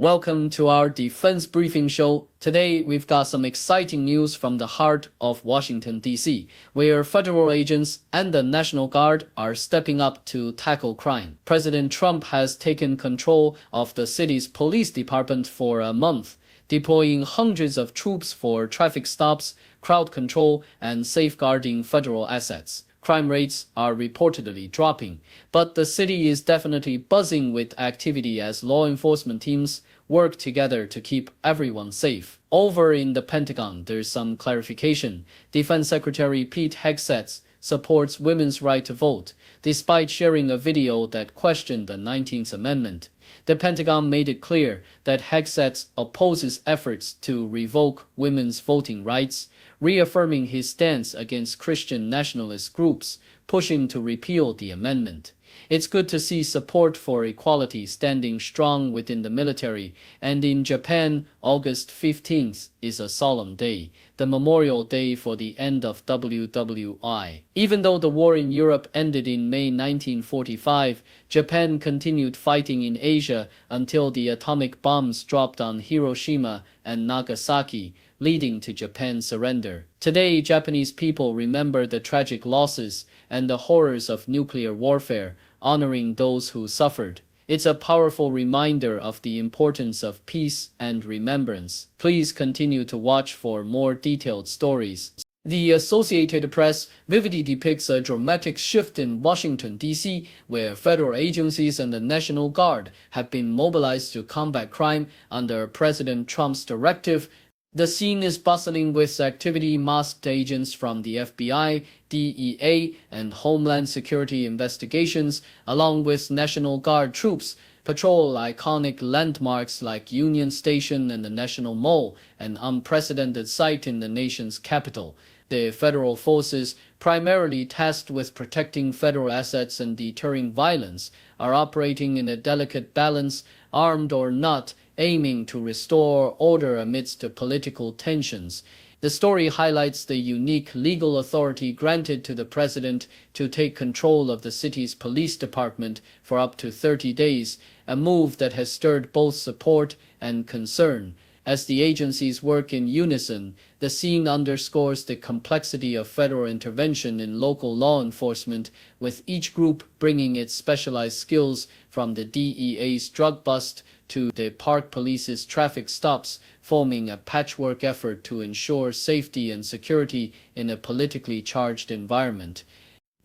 Welcome to our Defense Briefing Show. Today, we've got some exciting news from the heart of Washington, D.C., where federal agents and the National Guard are stepping up to tackle crime. President Trump has taken control of the city's police department for a month, deploying hundreds of troops for traffic stops, crowd control, and safeguarding federal assets. Crime rates are reportedly dropping, but the city is definitely buzzing with activity as law enforcement teams work together to keep everyone safe. Over in the Pentagon, there's some clarification. Defense Secretary Pete Hegseth supports women's right to vote, despite sharing a video that questioned the 19th Amendment. The Pentagon made it clear that Hegseth opposes efforts to revoke women's voting rights, reaffirming his stance against Christian nationalist groups pushing to repeal the amendment. It's good to see support for equality standing strong within the military, and in Japan, August 15th is a solemn day, the Memorial Day for the end of WWI. Even though the war in Europe ended in May 1945, Japan continued fighting in Asia until the atomic bombs dropped on Hiroshima and Nagasaki, leading to Japan's surrender. Today, Japanese people remember the tragic losses and the horrors of nuclear warfare, honoring those who suffered. It's a powerful reminder of the importance of peace and remembrance. Please continue to watch for more detailed stories. The Associated Press vividly depicts a dramatic shift in Washington, D.C., where federal agencies and the National Guard have been mobilized to combat crime under President Trump's directive. The scene is bustling with activity. Masked agents from the FBI, DEA, and Homeland Security investigations, along with National Guard troops, patrol iconic landmarks like Union Station and the National Mall, an unprecedented sight in the nation's capital. The federal forces, primarily tasked with protecting federal assets and deterring violence, are operating in a delicate balance, armed or not, aiming to restore order amidst the political tensions. The story highlights the unique legal authority granted to the president to take control of the city's police department for up to 30 days, a move that has stirred both support and concern. As the agencies work in unison, the scene underscores the complexity of federal intervention in local law enforcement, with each group bringing its specialized skills, from the DEA's drug bust to the Park Police's traffic stops, forming a patchwork effort to ensure safety and security in a politically charged environment.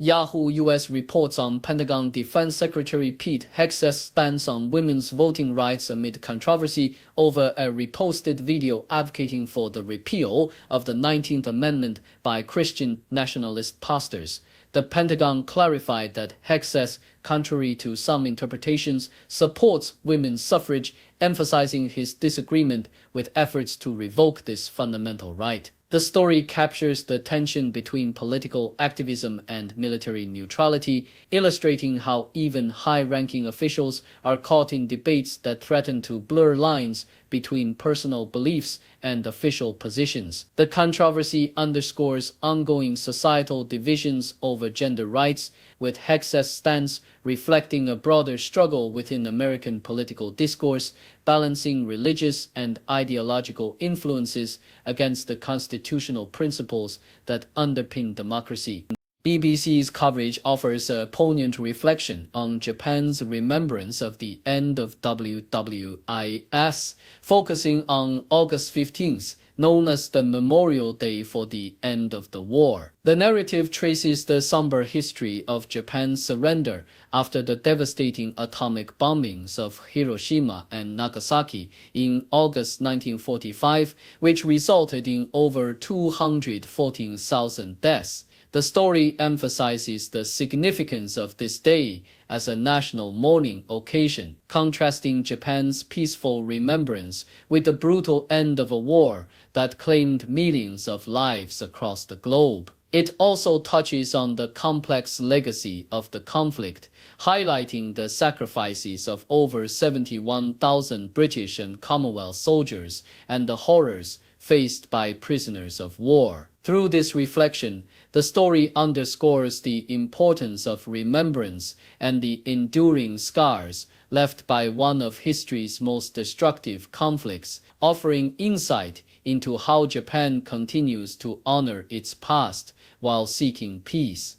Yahoo U.S. reports on Pentagon Defense Secretary Pete Hegseth's stance on women's voting rights amid controversy over a reposted video advocating for the repeal of the 19th Amendment by Christian nationalist pastors. The Pentagon clarified that Hegseth, contrary to some interpretations, supports women's suffrage, emphasizing his disagreement with efforts to revoke this fundamental right. The story captures the tension between political activism and military neutrality, illustrating how even high-ranking officials are caught in debates that threaten to blur lines between personal beliefs and official positions. The controversy underscores ongoing societal divisions over gender rights, with Hegseth's stance reflecting a broader struggle within American political discourse, balancing religious and ideological influences against the constitutional principles that underpin democracy. BBC's coverage offers a poignant reflection on Japan's remembrance of the end of WWIS, focusing on August 15th, known as the Memorial Day for the end of the war. The narrative traces the somber history of Japan's surrender after the devastating atomic bombings of Hiroshima and Nagasaki in August 1945, which resulted in over 214,000 deaths. The story emphasizes the significance of this day as a national mourning occasion, contrasting Japan's peaceful remembrance with the brutal end of a war that claimed millions of lives across the globe. It also touches on the complex legacy of the conflict, highlighting the sacrifices of over 71,000 British and Commonwealth soldiers and the horrors faced by prisoners of war. Through this reflection, the story underscores the importance of remembrance and the enduring scars left by one of history's most destructive conflicts, offering insight into how Japan continues to honor its past while seeking peace.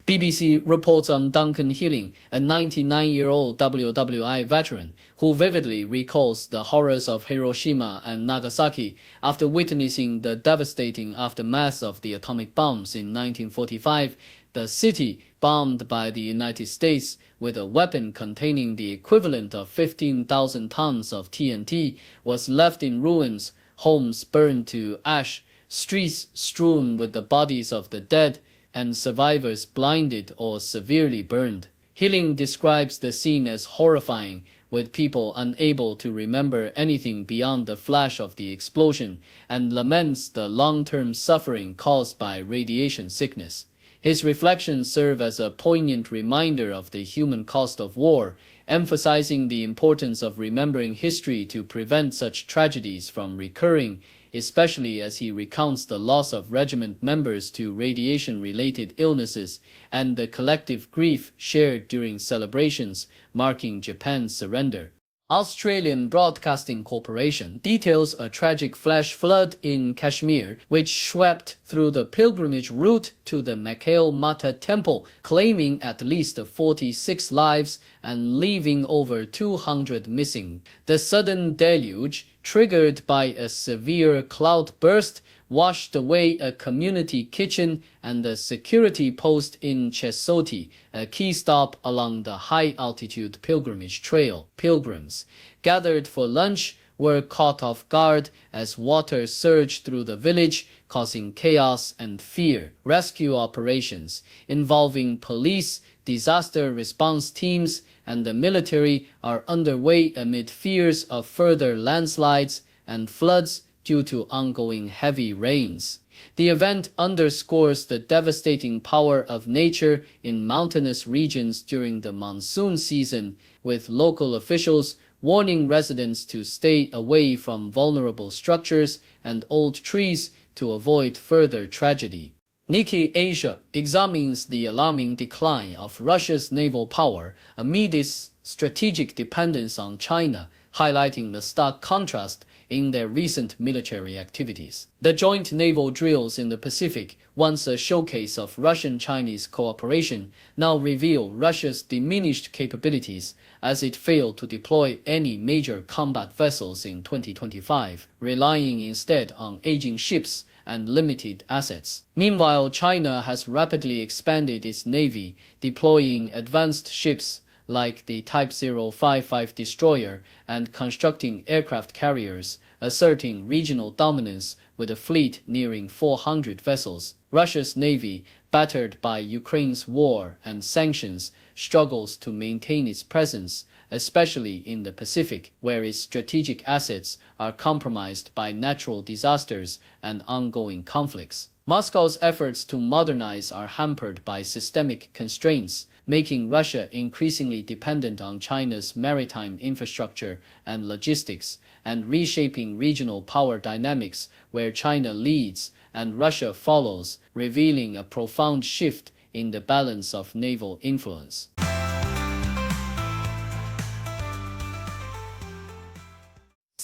BBC reports on Duncan Healing, a 99-year-old WWI veteran who vividly recalls the horrors of Hiroshima and Nagasaki after witnessing the devastating aftermath of the atomic bombs in 1945. The city, bombed by the United States with a weapon containing the equivalent of 15,000 tons of TNT, was left in ruins, homes burned to ash, streets strewn with the bodies of the dead, and survivors blinded or severely burned. Healing describes the scene as horrifying, with people unable to remember anything beyond the flash of the explosion, and laments the long-term suffering caused by radiation sickness. His reflections serve as a poignant reminder of the human cost of war, emphasizing the importance of remembering history to prevent such tragedies from recurring, especially as he recounts the loss of regiment members to radiation-related illnesses and the collective grief shared during celebrations marking Japan's surrender. Australian Broadcasting Corporation details a tragic flash flood in Kashmir, which swept through the pilgrimage route to the Mekel Mata Temple, claiming at least 46 lives and leaving over 200 missing. The sudden deluge, triggered by a severe cloudburst, washed away a community kitchen and a security post in Chesoti, a key stop along the high-altitude pilgrimage trail. Pilgrims, gathered for lunch, were caught off guard as water surged through the village, causing chaos and fear. Rescue operations involving police, disaster response teams, and the military are underway amid fears of further landslides and floods due to ongoing heavy rains. The event underscores the devastating power of nature in mountainous regions during the monsoon season, with local officials warning residents to stay away from vulnerable structures and old trees to avoid further tragedy. Nikkei Asia examines the alarming decline of Russia's naval power amid its strategic dependence on China, highlighting the stark contrast in their recent military activities. The joint naval drills in the Pacific, once a showcase of Russian-Chinese cooperation, now reveal Russia's diminished capabilities as it failed to deploy any major combat vessels in 2025, relying instead on aging ships and limited assets. Meanwhile, China has rapidly expanded its navy, deploying advanced ships like the Type 055 destroyer and constructing aircraft carriers, asserting regional dominance with a fleet nearing 400 vessels. Russia's navy, battered by Ukraine's war and sanctions, struggles to maintain its presence, especially in the Pacific, where its strategic assets are compromised by natural disasters and ongoing conflicts. Moscow's efforts to modernize are hampered by systemic constraints, making Russia increasingly dependent on China's maritime infrastructure and logistics, and reshaping regional power dynamics where China leads and Russia follows, revealing a profound shift in the balance of naval influence.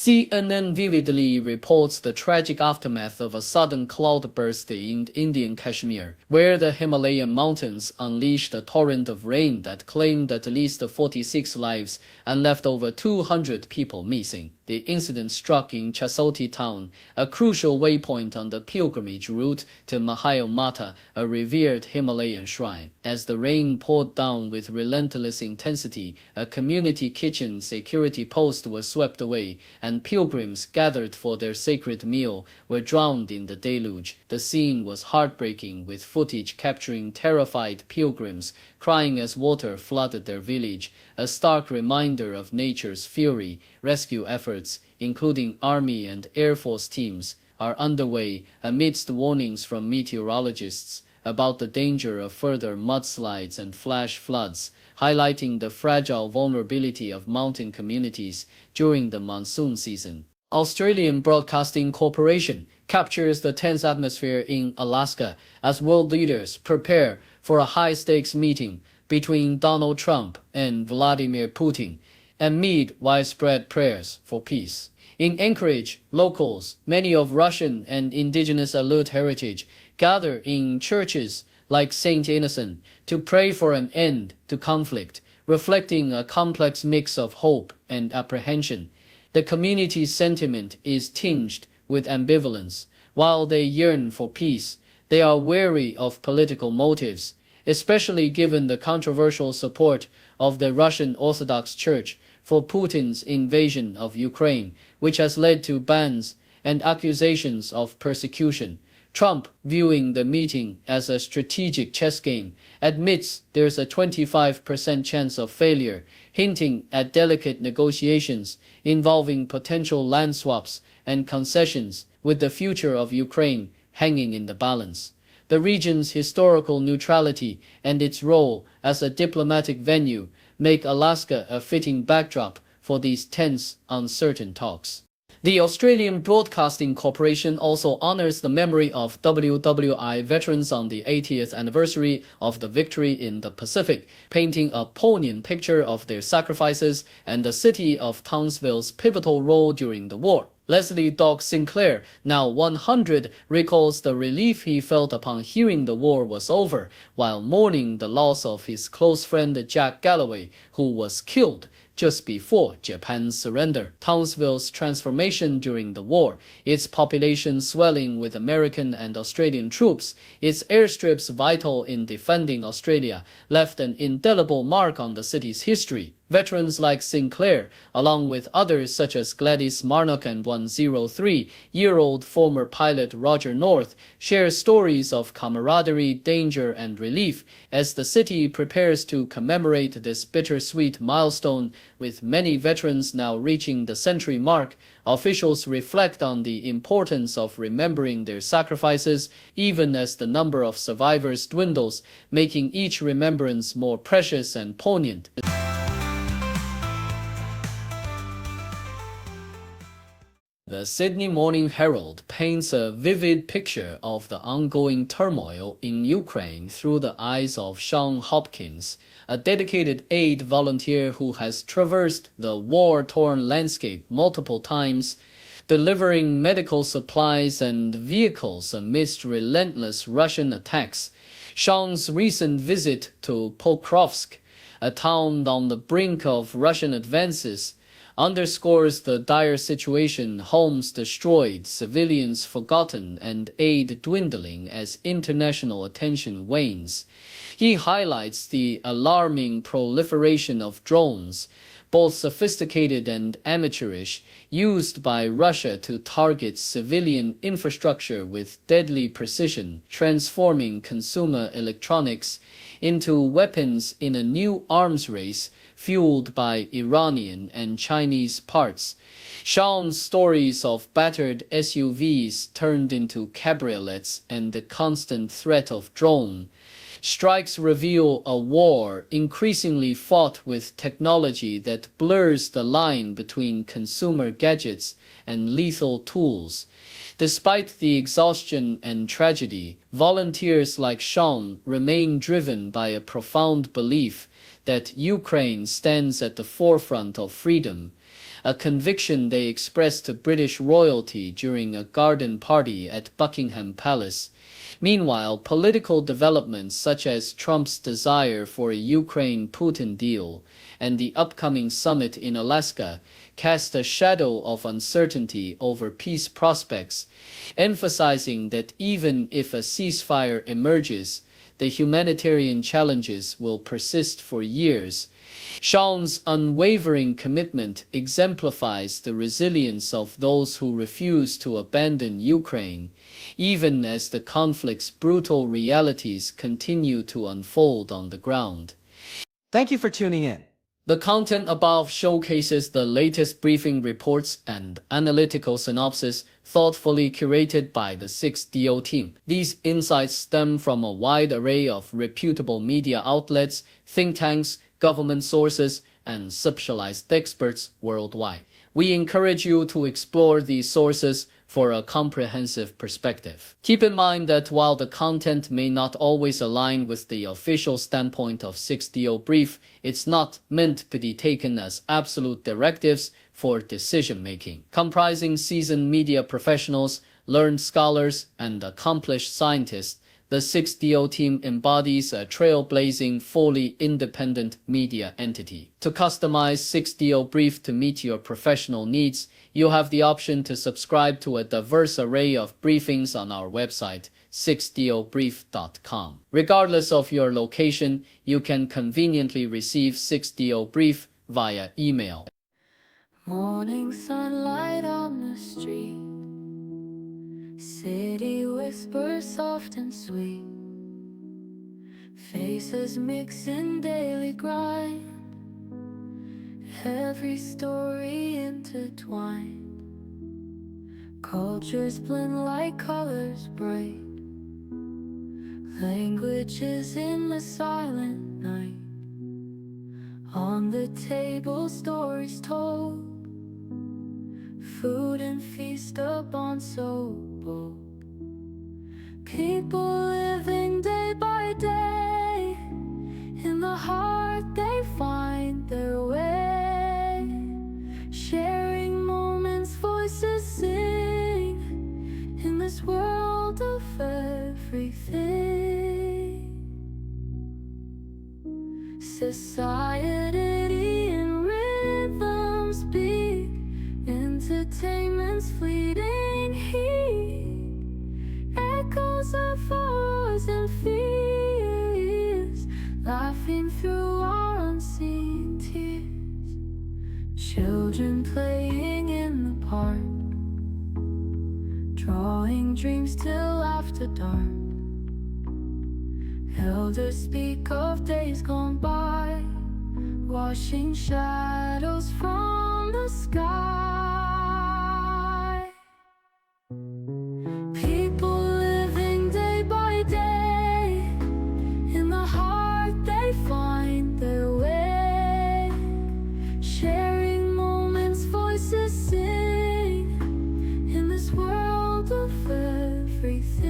CNN vividly reports the tragic aftermath of a sudden cloudburst in Indian Kashmir, where the Himalayan mountains unleashed a torrent of rain that claimed at least 46 lives and left over 200 people missing. The incident struck in Chesoti town, a crucial waypoint on the pilgrimage route to Mahayal Mata, a revered Himalayan shrine. As the rain poured down with relentless intensity, a community kitchen security post was swept away, and pilgrims gathered for their sacred meal were drowned in the deluge. The scene was heartbreaking, with footage capturing terrified pilgrims crying as water flooded their village, a stark reminder of nature's fury. Rescue efforts, including Army and Air Force teams, are underway amidst warnings from meteorologists about the danger of further mudslides and flash floods, highlighting the fragile vulnerability of mountain communities during the monsoon season. Australian Broadcasting Corporation captures the tense atmosphere in Alaska as world leaders prepare for a high-stakes meeting between Donald Trump and Vladimir Putin amid widespread prayers for peace. In Anchorage, locals, many of Russian and indigenous Alert heritage, gather in churches like St. Innocent to pray for an end to conflict, reflecting a complex mix of hope and apprehension. The community's sentiment is tinged with ambivalence. While they yearn for peace, they are wary of political motives, especially given the controversial support of the Russian Orthodox Church for Putin's invasion of Ukraine, which has led to bans and accusations of persecution. Trump, viewing the meeting as a strategic chess game, admits there's a 25% chance of failure, hinting at delicate negotiations involving potential land swaps and concessions, with the future of Ukraine hanging in the balance. The region's historical neutrality and its role as a diplomatic venue make Alaska a fitting backdrop for these tense, uncertain talks. The Australian Broadcasting Corporation also honors the memory of WWI veterans on the 80th anniversary of the victory in the Pacific, painting a poignant picture of their sacrifices and the city of Townsville's pivotal role during the war. Leslie Doc Sinclair, now 100, recalls the relief he felt upon hearing the war was over, while mourning the loss of his close friend Jack Galloway, who was killed just before Japan's surrender. Townsville's transformation during the war, its population swelling with American and Australian troops, its airstrips vital in defending Australia, left an indelible mark on the city's history. Veterans like Sinclair, along with others such as Gladys Marnock and 103-year-old former pilot Roger North, share stories of camaraderie, danger, and relief as the city prepares to commemorate this bittersweet milestone. With many veterans now reaching the century mark, officials reflect on the importance of remembering their sacrifices, even as the number of survivors dwindles, making each remembrance more precious and poignant. The Sydney Morning Herald paints a vivid picture of the ongoing turmoil in Ukraine through the eyes of Sean Hopkins, a dedicated aid volunteer who has traversed the war-torn landscape multiple times, delivering medical supplies and vehicles amidst relentless Russian attacks. Sean's recent visit to Pokrovsk, a town on the brink of Russian advances, underscores the dire situation: homes destroyed, civilians forgotten, and aid dwindling as international attention wanes. He highlights the alarming proliferation of drones, both sophisticated and amateurish, used by Russia to target civilian infrastructure with deadly precision, transforming consumer electronics into weapons in a new arms race fueled by Iranian and Chinese parts. Sean's stories of battered SUVs turned into cabriolets and the constant threat of drone strikes reveal a war increasingly fought with technology that blurs the line between consumer gadgets and lethal tools. Despite the exhaustion and tragedy, volunteers like Sean remain driven by a profound belief that Ukraine stands at the forefront of freedom, a conviction they expressed to British royalty during a garden party at Buckingham Palace. Meanwhile, political developments such as Trump's desire for a Ukraine-Putin deal and the upcoming summit in Alaska cast a shadow of uncertainty over peace prospects, emphasizing that even if a ceasefire emerges, the humanitarian challenges will persist for years. Sean's unwavering commitment exemplifies the resilience of those who refuse to abandon Ukraine, even as the conflict's brutal realities continue to unfold on the ground. Thank you for tuning in. The content above showcases the latest briefing reports and analytical synopsis thoughtfully curated by the 6DO team. These insights stem from a wide array of reputable media outlets, think tanks, government sources, and specialized experts worldwide. We encourage you to explore these sources for a comprehensive perspective. Keep in mind that while the content may not always align with the official standpoint of 6DO Brief, it's not meant to be taken as absolute directives for decision-making. Comprising seasoned media professionals, learned scholars, and accomplished scientists, the 6DO team embodies a trailblazing, fully independent media entity. To customize 6DO Brief to meet your professional needs, you have the option to subscribe to a diverse array of briefings on our website, 6dobrief.com. Regardless of your location, you can conveniently receive 6DO Brief via email. Morning sunlight on the street, city whispers soft and sweet, faces mix in daily grind, every story intertwined, cultures blend like colors bright, languages in the silent night, on the table stories told, food and feast upon so bold, people living day by day, in the heart they find their way, sharing moments, voices sing, in this world of everything. Society in rhythms beat, entertainment's fleeting heat, echoes of wars and fears, laughing through our unseen tears, children playing in the park, drawing dreams till after dark, elders speak of days gone by, washing shadows from the sky. People living day by day, in the heart they find their way, sharing moments, voices sing, in this world of everything.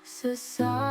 Society